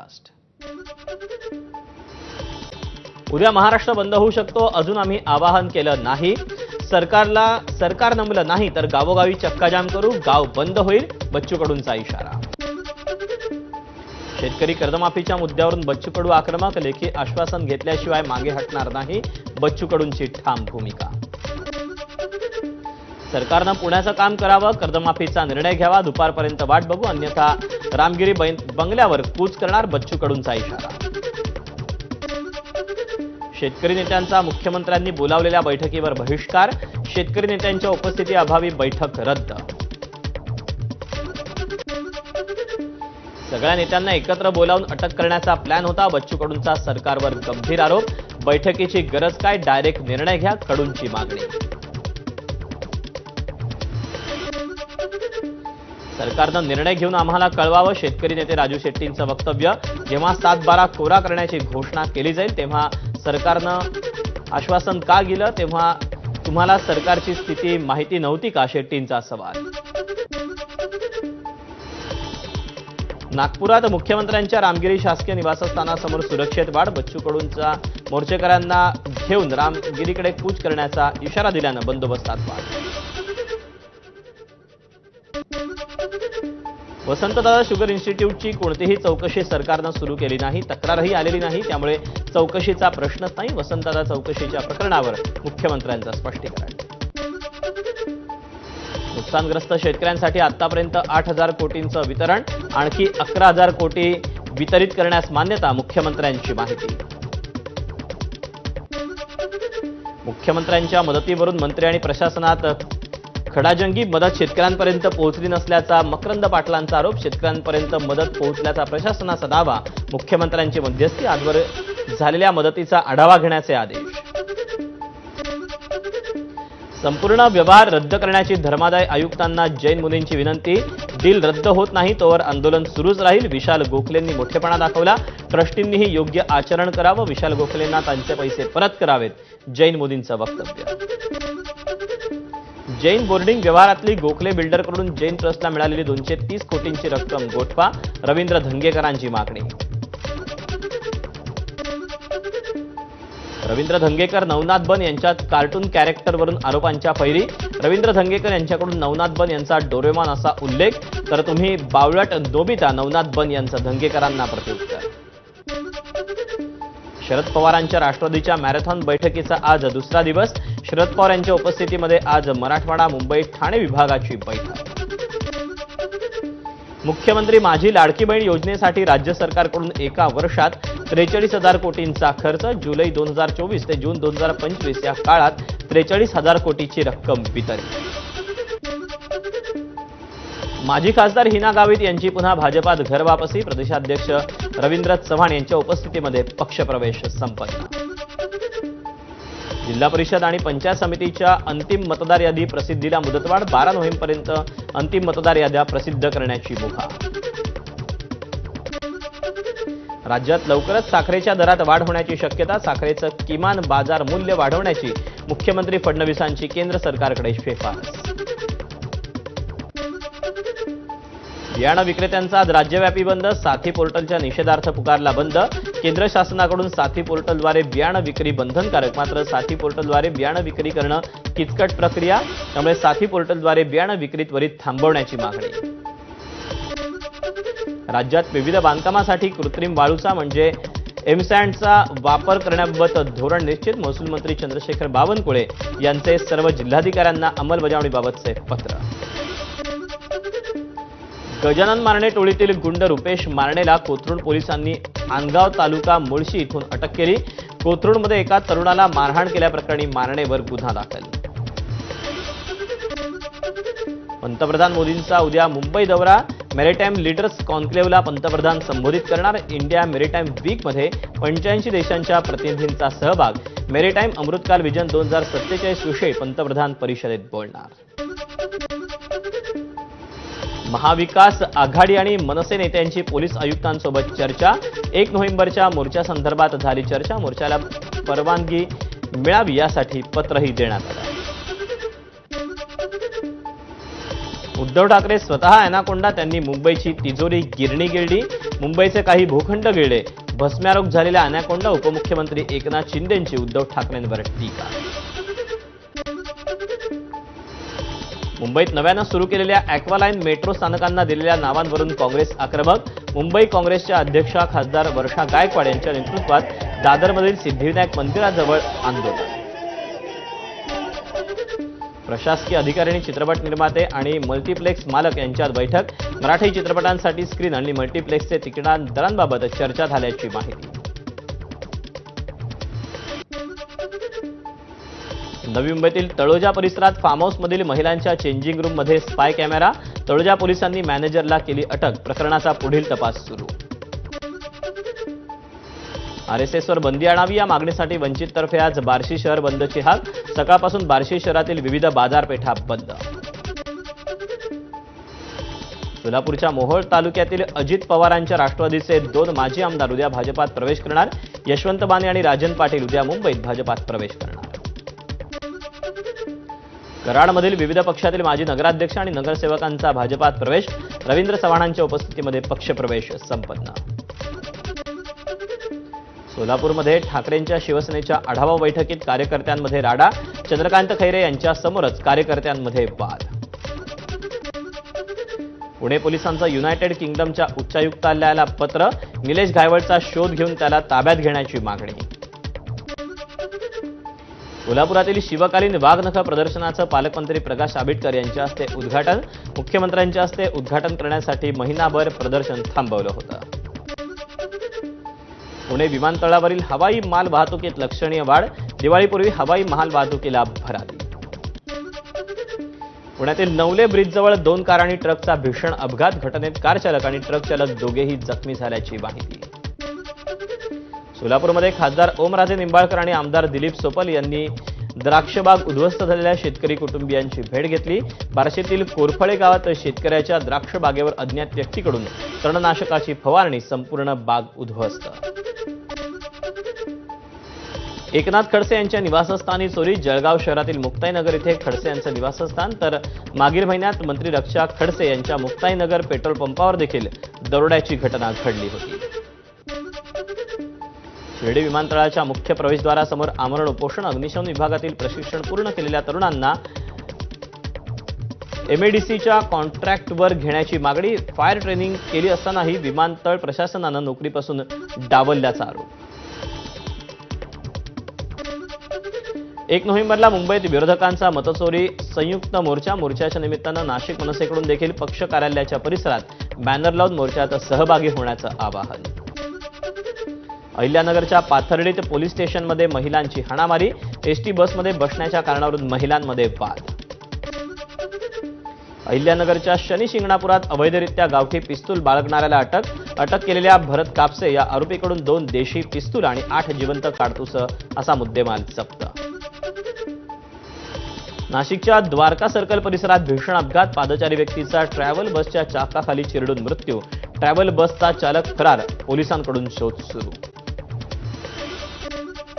Broadcast. उद्या महाराष्ट्र बंद होऊ शकतो, अजून आम्ही आवाहन केलं नाही। सरकार नमलं नाही तर गावोगावी चक्काजाम करू, गाव बंद होईल, बच्चू कडूंचा इशारा। शेतकरी कर्जमाफीच्या मुद्द्यावरून बच्चू कडू आक्रमक, लेखी आश्वासन घेतल्याशिवाय मागे हटणार नाही, बच्चू कडूंची ठाम भूमिका। सरकारनं पुण्याचं काम करावं, कर्जमाफीचा निर्णय घ्यावा, दुपारपर्यंत वाट बघू, अन्यथा रामगिरी बंगल्यावर कूच करणार, बच्चू कडूंचा इशारा। शेतकरी नेत्यांचा मुख्यमंत्र्यांनी बोलावलेल्या बैठकीवर बहिष्कार, शेतकरी नेत्यांच्या उपस्थितीअभावी बैठक रद्द। सगळ्या नेत्यांना एकत्र बोलावून अटक करण्याचा प्लॅन होता, बच्चू कडूंचा सरकारवर गंभीर आरोप, बैठकीची गरज काय, डायरेक्ट निर्णय घ्या, कडूंची मागणी। सरकारनं निर्णय घेऊन आम्हाला कळवावं, शेतकरी नेते राजू शेट्टींचं वक्तव्य। जेव्हा 7/12 कोरा करण्याची घोषणा केली जाईल तेव्हा सरकारनं आश्वासन का दिलं, तेव्हा तुम्हाला सरकारची स्थिती माहिती नव्हती का, शेट्टींचा सवाल। नागपुरात मुख्यमंत्र्यांच्या रामगिरी शासकीय निवासस्थानासमोर सुरक्षेत वाढ, बच्चू कडूंचा मोर्चेकऱ्यांना घेऊन रामगिरीकडे कूच करण्याचा इशारा दिल्यानं बंदोबस्तात वाढ। वसंतदादा शुगर इन्स्टिट्यूटची कोणतीही चौकशी सरकारनं सुरू केली नाही, तक्रारही आलेली नाही, त्यामुळे चौकशीचा प्रश्नच नाही, वसंतदादा चौकशीच्या प्रकरणावर मुख्यमंत्र्यांचं स्पष्टीकरण। नुकसानग्रस्त शेतकऱ्यांसाठी आतापर्यंत 8,000 कोटींचं वितरण, आणखी 11,000 कोटी वितरित करण्यास मान्यता, मुख्यमंत्र्यांची माहिती। मुख्यमंत्र्यांच्या मदतीवरून मंत्री आणि प्रशासनात खडाजंगी, मदत शेतकऱ्यांपर्यंत पोहोचली नसल्याचा मकरंद पाटलांचा आरोप, शेतकऱ्यांपर्यंत मदत पोहोचल्याचा प्रशासनाचा दावा, मुख्यमंत्र्यांची मध्यस्थी, आजवर झालेल्या मदतीचा आढावा घेण्याचे आदेश। संपूर्ण व्यवहार रद्द करण्याची धर्मादाय आयुक्तांना जैन मुनींची विनंती, डील रद्द होत नाही तोवर आंदोलन सुरूच राहील, विशाल गोखलेंनी मोठेपणा दाखवला, ट्रस्टींनीही योग्य आचरण करावं, विशाल गोखलेंना त्यांचे पैसे परत करावेत, जैन मुनींचं वक्तव्य। जैन बोर्डिंग व्यवहारातली गोखले बिल्डरकडून जैन ट्रस्टला मिळालेली 230 कोटींची रक्कम गोठवा, रवींद्र धंगेकरांची मागणी। रवींद्र धंगेकर नवनाथ बन यांच्यात कार्टून कॅरेक्टरवरून आरोपांच्या फैरी, रवींद्र धंगेकर यांच्याकडून नवनाथ बन यांचा डोरेमॉन असा उल्लेख, तर तुम्ही बावळट नोबिता, नवनाथ बन यांचं धंगेकरांना प्रत्युत्तर। शरद पवारांच्या राष्ट्रवादीच्या मॅरेथॉन बैठकीचा आज दुसरा दिवस, शरद पवार यांच्या उपस्थितीमध्ये आज मराठवाडा, मुंबई, ठाणे विभागाची बैठक। मुख्यमंत्री माझी लाडकी बहीण योजनेसाठी राज्य सरकारकडून एका वर्षात 43,000 कोटींचा खर्च, जुलै 2024 ते जून 2025 या काळात 43,000 कोटीची रक्कम वितरित। माजी खासदार हिना गावित यांची पुन्हा भाजपात घर वापसी, प्रदेशाध्यक्ष रवींद्र चव्हाण यांच्या उपस्थितीमध्ये पक्षप्रवेश संपन्न। जिल्हा परिषद आणि पंचायत समितीच्या अंतिम मतदार यादी प्रसिद्धीला मुदतवाढ, 12 नोव्हेंबरपर्यंत अंतिम मतदार याद्या प्रसिद्ध करण्याची मुभा। राज्यात लवकरच साखरेच्या दरात वाढ होण्याची शक्यता, साखरेचं किमान बाजार मूल्य वाढवण्याची मुख्यमंत्री फडणवीसांची केंद्र सरकारकडे शिफारस। बियाणं विक्रेत्यांचा आज राज्यव्यापी बंद, साथी पोर्टलच्या निषेधार्थ पुकारला बंद, केंद्र शासनाकडून साथी पोर्टलद्वारे बियाणं विक्री बंधनकारक, मात्र साथी पोर्टलद्वारे बियाणं विक्री करणं किचकट प्रक्रिया, त्यामुळे साथी पोर्टलद्वारे बियाणं विक्री त्वरित थांबवण्याची मागणी। राज्यात विविध बांधकामासाठी कृत्रिम वाळूचा म्हणजे एमसँडचा वापर करण्याबाबत धोरण निश्चित, महसूल मंत्री चंद्रशेखर बावनकुळे यांचे सर्व जिल्हाधिकाऱ्यांना अंमलबजावणीबाबतचे पत्र। गजानन मारणे टोळीतील गुंड रुपेश मारणेला कोथरूड पोलिसांनी आनगाव तालुका मुळशी इथून अटक केली, कोथरूडमध्ये एका तरुणाला मारहाण केल्याप्रकरणी मारणेवर गुन्हा दाखल। पंतप्रधान मोदींचा उद्या मुंबई दौरा, मॅरिटाईम लीडर्स कॉन्क्लेव्हला पंतप्रधान संबोधित करणार, इंडिया मॅरिटाईम वीकमध्ये 85 देशांच्या प्रतिनिधींचा सहभाग, मॅरिटाईम अमृतकाल विजन 2047 विषयी पंतप्रधान परिषदेत बोलणार। महाविकास आघाडी आणि मनसे नेत्यांची पोलीस आयुक्तांसोबत चर्चा, 1 नोव्हेंबरच्या मोर्चासंदर्भात झाली चर्चा, मोर्चाला परवानगी मिळावी यासाठी पत्रही देण्यात आलं। उद्धव ठाकरे स्वतः अॅनाकोंडा, त्यांनी मुंबईची तिजोरी गिरणी गिळली, मुंबईचे काही भूखंड गिळले, भस्म्यारोग झालेल्या अॅनाकोंडा. उपमुख्यमंत्री एकनाथ शिंदेंची उद्धव ठाकरेंवर टीका. मुंबईत नव्यानं सुरू केलेल्या ॲक्वालाईन मेट्रो स्थानकांना दिलेल्या नावांवरून काँग्रेस आक्रमक. मुंबई काँग्रेसच्या अध्यक्षा खासदार वर्षा गायकवाड यांच्या नेतृत्वात दादरमधील सिद्धिविनायक मंदिराजवळ आंदोलन. प्रशासकीय अधिकारी आणि चित्रपट निर्माते आणि मल्टिप्लेक्स मालक यांच्यात बैठक. मराठी चित्रपटांसाठी स्क्रीन आणि मल्टिप्लेक्सचे दरांबाबत चर्चा झाल्याची माहिती. नवी मुंबईतील तळोजा परिसरात फार्म हाऊसमधील महिलांच्या चेंजिंग रूममध्ये स्पाय कॅमेरा. तळोजा पोलिसांनी मॅनेजरला केली अटक. प्रकरणाचा पुढील तपास सुरू. आरएसएसवर बंदी आणावी या मागणीसाठी वंचिततर्फे आज बार्शी शहर बंदची हाक. सकाळपासून बार्शी शहरातील विविध बाजारपेठा बंद. सोलापूरच्या मोहोळ तालुक्यातील अजित पवारांच्या राष्ट्रवादीचे 2 माजी आमदार उद्या भाजपात प्रवेश करणार. यशवंत माने आणि राजन पाटील उद्या मुंबईत भाजपात प्रवेश करणार. कराडमधील विविध पक्षातील माजी नगराध्यक्ष आणि नगरसेवकांचा भाजपात प्रवेश. रवींद्र चव्हाणांच्या उपस्थितीमध्ये पक्षप्रवेश संपन्न. सोलापूरमध्ये ठाकरेंच्या शिवसेनेच्या आढावा बैठकीत कार्यकर्त्यांमध्ये राडा. चंद्रकांत खैरे यांच्या समोरच कार्यकर्त्यांमध्ये वाद. पुणे पोलिसांचं युनायटेड किंगडमच्या उच्चायुक्तालयाला पत्र. निलेश घायवळचा शोध घेऊन त्याला ताब्यात घेण्याची मागणी. कोल्हापुरातील शिवकालीन वाघनख प्रदर्शनाचं पालकमंत्री प्रकाश आंबेडकर यांच्या हस्ते उद्घाटन. मुख्यमंत्र्यांच्या हस्ते उद्घाटन करण्यासाठी महिनाभर प्रदर्शन थांबवलं होतं. पुणे विमानतळावरील हवाई माल वाहतुकीत लक्षणीय वाढ. दिवाळीपूर्वी हवाई माल वाहतुकीला भरारी. पुण्यातील नवले ब्रिजजवळ 2 कार आणि ट्रकचा भीषण अपघात. घटनेत कार चालक आणि ट्रक चालक दोघेही जखमी झाल्याची माहिती. सोलापूरमध्ये खासदार ओमराजे निंबाळकर आणि आमदार दिलीप सोपल यांनी द्राक्षबाग उद्ध्वस्त झालेल्या शेतकरी कुटुंबियांची भेट घेतली. बार्शीतील कोरफळे गावात शेतकऱ्याच्या द्राक्ष बागेवर अज्ञात व्यक्तीकडून तणनाशकाची फवारणी. संपूर्ण बाग उद्ध्वस्त. एकनाथ खडसे यांच्या निवासस्थानी चोरी. जळगाव शहरातील मुक्ताईनगर इथे खडसे यांचं निवासस्थान, तर मागील महिन्यात मंत्री रक्षा खडसे यांच्या मुक्ताईनगर पेट्रोल पंपावर देखील दरोड्याची घटना घडली होती. शिर्डी विमानतळाच्या मुख्य प्रवेशद्वारासमोर आमरण उपोषण. अग्निशमन विभागातील प्रशिक्षण पूर्ण केलेल्या तरुणांना एमएडीसीच्या कॉन्ट्रॅक्टवर घेण्याची मागणी. फायर ट्रेनिंग केली असतानाही विमानतळ प्रशासनानं नोकरीपासून डावलल्याचा आरोप. 1 नोव्हेंबरला मुंबईत विरोधकांचा मतचोरी संयुक्त मोर्चाच्या निमित्तानं नाशिक मनसेकडून देखील पक्ष कार्यालयाच्या परिसरात बॅनर लावून मोर्चात सहभागी होण्याचं आवाहन. अहिल्यानगरच्या पाथर्डीत पोलीस स्टेशनमध्ये महिलांची हाणामारी. एसटी बसमध्ये बसण्याच्या कारणावरून महिलांमध्ये वाद. अहिल्यानगरच्या शनी शिंगणापुरात अवैधरित्या गावठी पिस्तूल बाळगणाऱ्याला अटक केलेल्या भरत कापसे या आरोपीकडून 2 देशी पिस्तूल आणि 8 जिवंत काडतूस असा मुद्देमाल जप्त. नाशिकच्या द्वारका सर्कल परिसरात भीषण अपघात. पादचारी व्यक्तीचा ट्रॅव्हल बसच्या चाकाखाली चिरडून मृत्यू. ट्रॅव्हल बसचा चालक फरार. पोलिसांकडून शोध सुरू.